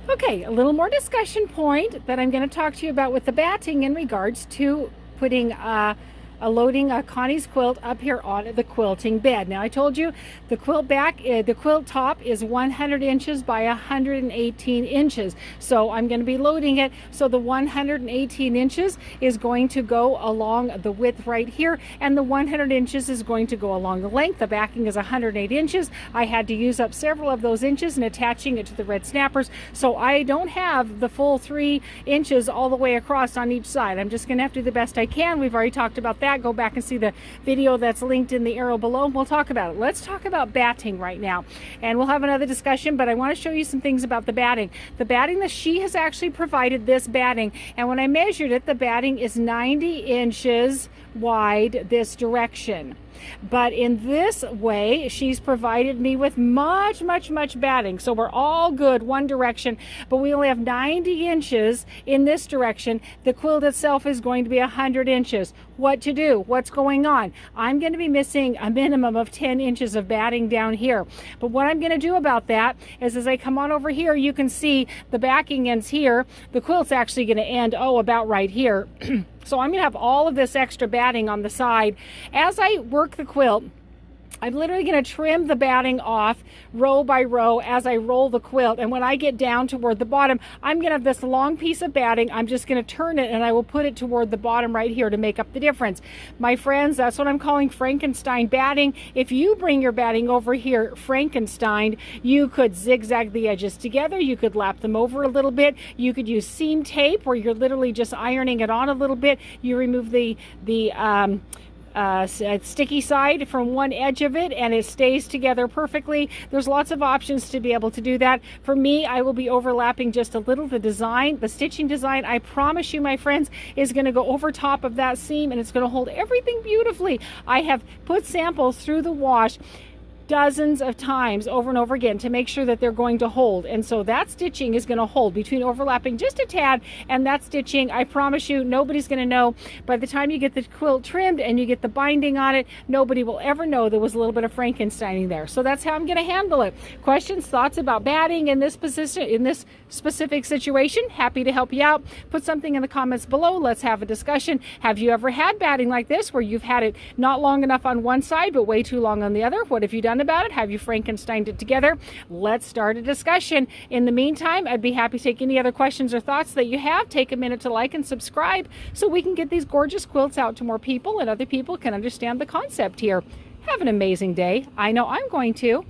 Okay, a little more discussion point that I'm going to talk to you about with the batting in regards to putting loading Connie's quilt up here on the quilting bed. Now I told you the quilt the quilt top is 100 inches by 118 inches. So I'm going to be loading it. So the 118 inches is going to go along the width right here, and the 100 inches is going to go along the length. The backing is 108 inches. I had to use up several of those inches in attaching it to the red snappers. So I don't have the full 3 inches all the way across on each side. I'm just going to have to do the best I can. We've already talked about that. Go back and see the video that's linked in the arrow below. We'll talk about it. Let's talk about batting right now, and we'll have another discussion, but I want to show you some things about the batting. The batting that she has actually provided this batting, and when I measured it, the batting is 90 inches wide this direction. But in this way, she's provided me with much batting. So we're all good one direction, but we only have 90 inches in this direction. The quilt itself is going to be 100 inches. What to do? What's going on? I'm going to be missing a minimum of 10 inches of batting down here. But what I'm going to do about that is, as I come on over here, you can see the backing ends here. The quilt's actually going to end, about right here. So I'm going to have all of this extra batting on the side. As I work the quilt, I'm literally going to trim the batting off row by row as I roll the quilt. And when I get down toward the bottom, I'm going to have this long piece of batting. I'm just going to turn it and I will put it toward the bottom right here to make up the difference. My friends, that's what I'm calling Frankenstein batting. If you bring your batting over here, Frankenstein, you could zigzag the edges together. You could lap them over a little bit. You could use seam tape where you're literally just ironing it on a little bit. You remove the sticky side from one edge of it and it stays together perfectly. There's lots of options to be able to do that. For me, I will be overlapping just a little. The stitching design, I promise you, my friends, is going to go over top of that seam and it's going to hold everything beautifully. I have put samples through the wash dozens of times over and over again to make sure that they're going to hold, and so that stitching is going to hold between overlapping just a tad, and that stitching, I promise you, nobody's going to know. By the time you get the quilt trimmed and you get the binding on it, nobody will ever know there was a little bit of Frankensteining there. So that's how I'm going to handle it. Questions, thoughts about batting in this position, in this specific situation? Happy to help you out. Put something in the comments below. Let's have a discussion. Have you ever had batting like this where you've had it not long enough on one side but way too long on the other? What have you done about it? Have you Frankensteined it together? Let's start a discussion. In the meantime, I'd be happy to take any other questions or thoughts that you have. Take a minute to like and subscribe so we can get these gorgeous quilts out to more people and other people can understand the concept here. Have an amazing day. I know I'm going to.